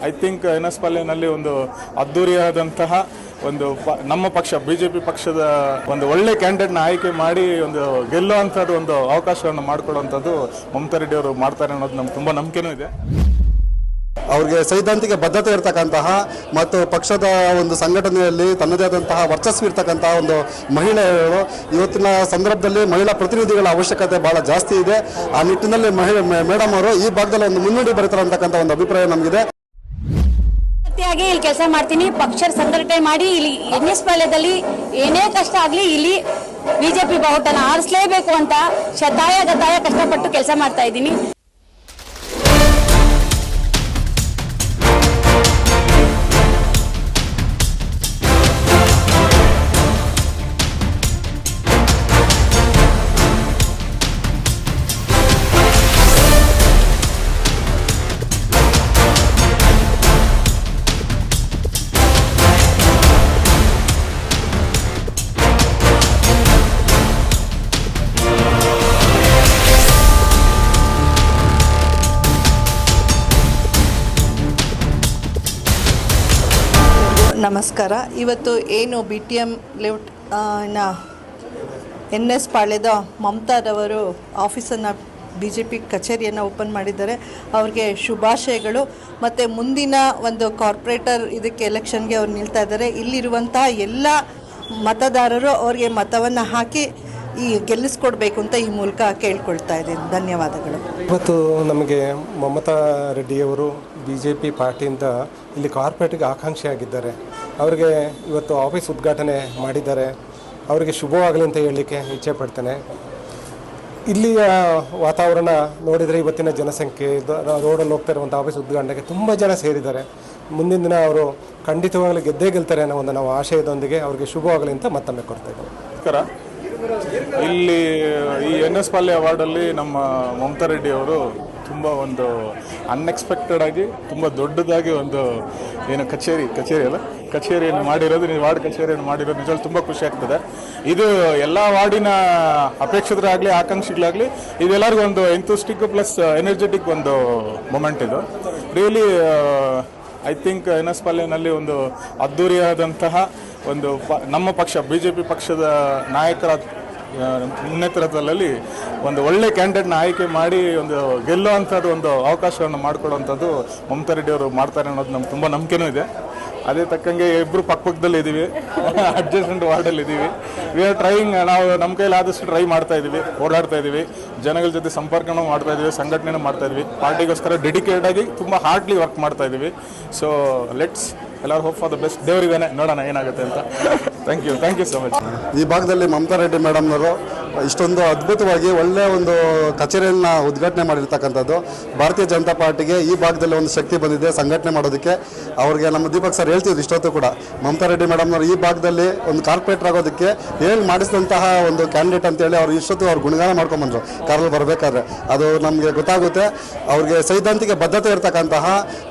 I think NS. ಪಾಳ್ಯನಲ್ಲಿ ಒಂದು ಅದ್ದೂರಿಯಾದಂತಹ ಒಂದು ನಮ್ಮ ಪಕ್ಷ BJP ಪಕ್ಷದ ಒಂದು ಒಳ್ಳೆ ಕ್ಯಾಂಡಿಡೇಟ್ನ ಆಯ್ಕೆ ಮಾಡಿ ಒಂದು ಗೆಲ್ಲುವಂಥದ್ದು ಒಂದು ಅವಕಾಶವನ್ನು ಮಾಡಿಕೊಡುವಂಥದ್ದು ಮಮತಾ ರೆಡ್ಡಿ ಅವರು ಮಾಡ್ತಾರೆ ಅನ್ನೋದು ನಮ್ಗೆ ತುಂಬ ನಂಬಿಕೆನೂ ಇದೆ. ಅವ್ರಿಗೆ ಸೈದ್ಧಾಂತಿಕ ಬದ್ಧತೆ ಇರತಕ್ಕಂತಹ ಮತ್ತು ಪಕ್ಷದ ಒಂದು ಸಂಘಟನೆಯಲ್ಲಿ ತನ್ನದೇ ಆದಂತಹ ವರ್ಚಸ್ಸು ಇರ್ತಕ್ಕಂತಹ ಒಂದು ಮಹಿಳೆಯರು ಇವತ್ತಿನ ಸಂದರ್ಭದಲ್ಲಿ ಮಹಿಳಾ ಪ್ರತಿನಿಧಿಗಳ ಅವಶ್ಯಕತೆ ಬಹಳ ಜಾಸ್ತಿ ಇದೆ. ಆ ನಿಟ್ಟಿನಲ್ಲಿ ಮೇಡಮ್ ಅವರು ಈ ಭಾಗದಲ್ಲಿ ಒಂದು ಮುನ್ನುಡಿ ಬರೀತಾರೆ ಅಂತಕ್ಕಂಥ ಒಂದು ಅಭಿಪ್ರಾಯ ನಮಗಿದೆ. ಇಲ್ಲಿ ಕೆಲಸ ಮಾಡ್ತೀನಿ, ಪಕ್ಷ ಸಂಘಟನೆ ಮಾಡಿ ಇಲ್ಲಿ ಎನ್.ಎಸ್. ಪಾಳ್ಯದಲ್ಲಿ ಏನೇ ಕಷ್ಟ ಆಗಲಿ ಇಲ್ಲಿ BJP ಬಾವುಟನ ಆರಿಸಲೇಬೇಕು ಅಂತ ಶತಾಯ ಗತಾಯ ಕಷ್ಟಪಟ್ಟು ಕೆಲಸ ಮಾಡ್ತಾ ಇದ್ದೀನಿ. ನಮಸ್ಕಾರ. ಇವತ್ತು ಏನು BTM ಲೇಔಟ್ ಎನ್.ಎಸ್. ಪಾಳ್ಯದ ಮಮತಾದವರು ಆಫೀಸನ್ನು BJP ಕಚೇರಿಯನ್ನು ಓಪನ್ ಮಾಡಿದ್ದಾರೆ. ಅವ್ರಿಗೆ ಶುಭಾಶಯಗಳು. ಮತ್ತು ಮುಂದಿನ ಒಂದು ಕಾರ್ಪೊರೇಟರ್ ಇದಕ್ಕೆ ಎಲೆಕ್ಷನ್ಗೆ ಅವ್ರು ನಿಲ್ತಾ ಇದ್ದಾರೆ. ಇಲ್ಲಿರುವಂಥ ಎಲ್ಲ ಮತದಾರರು ಅವ್ರಿಗೆ ಮತವನ್ನು ಹಾಕಿ ಗೆಲ್ಲಿಸ್ಕೊಡ್ಬೇಕು ಅಂತ ಈ ಮೂಲಕ ಕೇಳ್ಕೊಳ್ತಾ ಇದ್ದೀನಿ. ಧನ್ಯವಾದಗಳು. ಇವತ್ತು ನಮಗೆ ಮಮತಾ ರೆಡ್ಡಿಯವರು BJP ಪಾರ್ಟಿಯಿಂದ ಇಲ್ಲಿ ಕಾರ್ಪೊರೇಟ್ಗೆ ಆಕಾಂಕ್ಷಿಯಾಗಿದ್ದಾರೆ. ಅವರಿಗೆ ಇವತ್ತು ಆಫೀಸ್ ಉದ್ಘಾಟನೆ ಮಾಡಿದ್ದಾರೆ. ಅವರಿಗೆ ಶುಭವಾಗಲಿ ಅಂತ ಹೇಳಲಿಕ್ಕೆ ಇಚ್ಛೆ ಪಡ್ತೇನೆ. ಇಲ್ಲಿಯ ವಾತಾವರಣ ನೋಡಿದರೆ ಇವತ್ತಿನ ಜನಸಂಖ್ಯೆ ರೋಡಲ್ಲಿ ಹೋಗ್ತಾ ಇರುವಂಥ ಆಫೀಸ್ ಉದ್ಘಾಟನೆಗೆ ತುಂಬ ಜನ ಸೇರಿದ್ದಾರೆ. ಮುಂದಿನ ದಿನ ಅವರು ಖಂಡಿತವಾಗಲೂ ಗೆದ್ದೇ ಗೆಲ್ತಾರೆ ಅನ್ನೋ ಒಂದು ನಾವು ಆಶಯದೊಂದಿಗೆ ಅವರಿಗೆ ಶುಭವಾಗಲಿ ಅಂತ ಮತ್ತೊಮ್ಮೆ ಕೊಡ್ತಾ ಇದ್ದೇವೆ. ಇಲ್ಲಿ ಈ ಎನ್.ಎಸ್. ಪಾಳ್ಯ ವಾರ್ಡಲ್ಲಿ ನಮ್ಮ ಮಮತಾ ರೆಡ್ಡಿ ಅವರು ತುಂಬ ಒಂದು ಅನ್ಎಕ್ಸ್ಪೆಕ್ಟೆಡ್ ಆಗಿ ತುಂಬ ದೊಡ್ಡದಾಗಿ ಒಂದು ಏನು ಕಚೇರಿಯನ್ನು ಮಾಡಿರೋದು, ವಾರ್ಡ್ ಕಚೇರಿಯನ್ನು ಮಾಡಿರೋದು ನಿಜವಾಗ್ಲೂ ತುಂಬ ಖುಷಿ ಆಗ್ತದೆ. ಇದು ಎಲ್ಲ ವಾರ್ಡಿನ ಅಪೇಕ್ಷಿತರಾಗಲಿ ಆಕಾಂಕ್ಷಿಗಳಾಗಲಿ ಇದೆಲ್ಲರಿಗೂ ಒಂದು ಎಂಥೂಸ್ಟಿಕ್ ಪ್ಲಸ್ ಎನರ್ಜೆಟಿಕ್ ಒಂದು ಮೊಮೆಂಟ್ ಇದು. Really I think NS. ಪಾಳ್ಯನಲ್ಲಿ ಒಂದು ಅದ್ದೂರಿಯಾದಂತಹ ಒಂದು ನಮ್ಮ ಪಕ್ಷ BJP ಪಕ್ಷದ ನಾಯಕರ ನೇತೃತ್ವದಲ್ಲಿ ಒಂದು ಒಳ್ಳೆ ಕ್ಯಾಂಡಿಡೇಟ್ನ ಆಯ್ಕೆ ಮಾಡಿ ಒಂದು ಗೆಲ್ಲುವಂಥದ್ದು ಒಂದು ಅವಕಾಶವನ್ನು ಮಾಡಿಕೊಡುವಂಥದ್ದು ಮಮತಾ ರೆಡ್ಡಿ ಅವರು ಮಾಡ್ತಾರೆ ಅನ್ನೋದು ನಮ್ಗೆ ತುಂಬ ನಂಬಿಕೆನೂ ಇದೆ. ಅದೇ ತಕ್ಕಂಗೆ ಇಬ್ಬರು ಪಕ್ಕದಲ್ಲಿ ಇದ್ದೀವಿ, ಅಡ್ಜಸ್ಟೆಂಟ್ ವಾರ್ಡಲ್ಲಿ ಇದ್ದೀವಿ. ವಿ ಆರ್ ಟ್ರೈಯಿಂಗ್, ನಾವು ನಮ್ಮ ಕೈಲಿ ಆದಷ್ಟು ಟ್ರೈ ಮಾಡ್ತಾ ಇದ್ದೀವಿ, ಓಡಾಡ್ತಾ ಇದ್ದೀವಿ, ಜನಗಳ ಜೊತೆ ಸಂಪರ್ಕನೂ ಮಾಡ್ತಾ ಇದ್ದೀವಿ, ಸಂಘಟನೆನೂ ಮಾಡ್ತಾ ಇದ್ವಿ, ಪಾರ್ಟಿಗೋಸ್ಕರ ಡೆಡಿಕೇಟೆಡ್ ಆಗಿ ತುಂಬ ಹಾರ್ಡ್ಲಿ ವರ್ಕ್ ಮಾಡ್ತಾ ಇದ್ದೀವಿ. ಸೊ ಲೆಟ್ಸ್ ಎಲ್ಲರೂ ಹೋಪ್ ಫಾರ್ ದ ಬೆಸ್ಟ್. ದೇವರಿದ್ದಾನೆ, ನೋಡೋಣ ಏನಾಗುತ್ತೆ ಅಂತ. Thank you so much. ಈ ಭಾಗದಲ್ಲಿ ಮಮತಾ ರೆಡ್ಡಿ ಮೇಡಮ್ನವರು ಇಷ್ಟೊಂದು ಅದ್ಭುತವಾಗಿ ಒಳ್ಳೆಯ ಒಂದು ಕಚೇರಿಯನ್ನು ಉದ್ಘಾಟನೆ ಮಾಡಿರ್ತಕ್ಕಂಥದ್ದು ಭಾರತೀಯ ಜನತಾ ಪಾರ್ಟಿಗೆ ಈ ಭಾಗದಲ್ಲಿ ಒಂದು ಶಕ್ತಿ ಬಂದಿದೆ ಸಂಘಟನೆ ಮಾಡೋದಕ್ಕೆ. ಅವ್ರಿಗೆ ನಮ್ಮ ದೀಪಕ್ ಸರ್ ಹೇಳ್ತಿದ್ರು ಇಷ್ಟೊತ್ತು ಕೂಡ ಮಮತಾ ರೆಡ್ಡಿ ಮೇಡಮ್ನವರು ಈ ಭಾಗದಲ್ಲಿ ಒಂದು ಕಾರ್ಪೊರೇಟರ್ ಆಗೋದಕ್ಕೆ ಏನು ಮಾಡಿಸಿದಂತಹ ಒಂದು ಕ್ಯಾಂಡಿಡೇಟ್ ಅಂತೇಳಿ ಅವ್ರು ಇಷ್ಟೊತ್ತು ಅವ್ರು ಗುಣಗಾನ ಮಾಡ್ಕೊಂಬಂದರು ಕಾರಲ್ಲಿ ಬರಬೇಕಾದ್ರೆ. ಅದು ನಮಗೆ ಗೊತ್ತಾಗುತ್ತೆ. ಅವ್ರಿಗೆ ಸೈದ್ಧಾಂತಿಕ ಬದ್ಧತೆ ಇರತಕ್ಕಂತಹ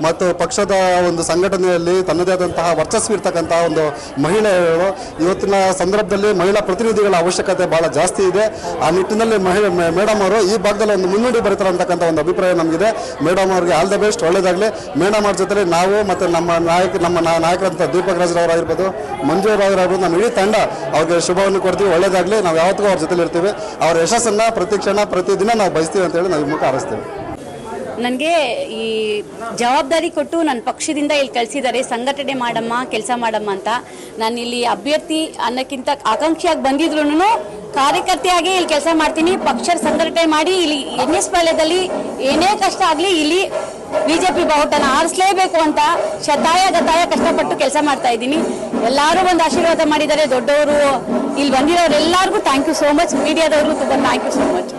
ಮತ್ತು ಪಕ್ಷದ ಒಂದು ಸಂಘಟನೆಯಲ್ಲಿ ತನ್ನದೇ ಆದಂತಹ ವರ್ಚಸ್ಸು ಇರ್ತಕ್ಕಂತಹ ಒಂದು ಮಹಿಳೆಯರು ಇವತ್ತಿನ ಸಂದರ್ಭದಲ್ಲಿ ಮಹಿಳಾ ಪ್ರತಿನಿಧಿಗಳ ಅವಶ್ಯಕತೆ ಬಹಳ ಜಾಸ್ತಿ ಇದೆ. ಆ ನಿಟ್ಟಿನಲ್ಲಿ ಮೇಡಮ್ ಅವರು ಈ ಭಾಗದಲ್ಲಿ ಒಂದು ಮುನ್ನುಡಿ ಬರೀತಾರೆ ಅಂತಕ್ಕಂಥ ಒಂದು ಅಭಿಪ್ರಾಯ ನಮಗಿದೆ. ಮೇಡಮ್ ಅವ್ರಿಗೆ ಆಲ್ ದ ಬೆಸ್ಟ್, ಒಳ್ಳೇದಾಗಲಿ. ಮೇಡಮ್ ಅವ್ರ ಜೊತೆ ನಾವು ಮತ್ತು ನಮ್ಮ ನಾಯಕರಂತ ದೀಪಕ್ ರಾಜ್ರವರಾಗಿರ್ಬೋದು, ಮಂಜು ಅವರಾಗಿರ್ಬೋದು, ನಮ್ಮ ಇಡೀ ತಂಡ ಅವ್ರಿಗೆ ಶುಭವನ್ನು ಕೊಡ್ತೀವಿ. ಒಳ್ಳೇದಾಗಲಿ. ನಾವು ಯಾವತ್ತಿಗೂ ಅವ್ರ ಜೊತೆಲಿ ಇರ್ತೀವಿ. ಅವ್ರ ಯಶಸ್ಸನ್ನು ಪ್ರತಿ ಕ್ಷಣ ಪ್ರತಿದಿನ ನಾವು ಬಯಸ್ತೀವಿ ಅಂತೇಳಿ ನಾವು ಈ ಮುಖ ಹಾರೈಸ್ತೀವಿ. ನನಗೆ ಈ ಜವಾಬ್ದಾರಿ ಕೊಟ್ಟು ನನ್ನ ಪಕ್ಷದಿಂದ ಇಲ್ಲಿ ಕಳಿಸಿದ್ದಾರೆ, ಸಂಘಟನೆ ಮಾಡಮ್ಮ, ಕೆಲಸ ಮಾಡಮ್ಮ ಅಂತ. ನಾನು ಇಲ್ಲಿ ಅಭ್ಯರ್ಥಿ ಅನ್ನೋಕ್ಕಿಂತ ಆಕಾಂಕ್ಷಿಯಾಗಿ ಬಂದಿದ್ರು ಕಾರ್ಯಕರ್ತೆಯಾಗಿ ಇಲ್ಲಿ ಕೆಲಸ ಮಾಡ್ತೀನಿ, ಪಕ್ಷ ಸಂಘಟನೆ ಮಾಡಿ ಇಲ್ಲಿ ಎನ್.ಎಸ್. ಪಾಳ್ಯದಲ್ಲಿ ಏನೇ ಕಷ್ಟ ಆಗಲಿ ಇಲ್ಲಿ BJP ಬಾವುಟನ ಆರಿಸಲೇಬೇಕು ಅಂತ ಶತಾಯ ಗತಾಯ ಕಷ್ಟಪಟ್ಟು ಕೆಲಸ ಮಾಡ್ತಾ ಇದ್ದೀನಿ. ಎಲ್ಲರೂ ಒಂದು ಆಶೀರ್ವಾದ ಮಾಡಿದ್ದಾರೆ, ದೊಡ್ಡವರು ಇಲ್ಲಿ ಬಂದಿರೋರೆಲ್ಲರಿಗೂ ಥ್ಯಾಂಕ್ ಯು ಸೋ ಮಚ್. ಮೀಡಿಯಾದವ್ರಿಗೂ ತುಂಬ ಥ್ಯಾಂಕ್ ಯು ಸೋ ಮಚ್.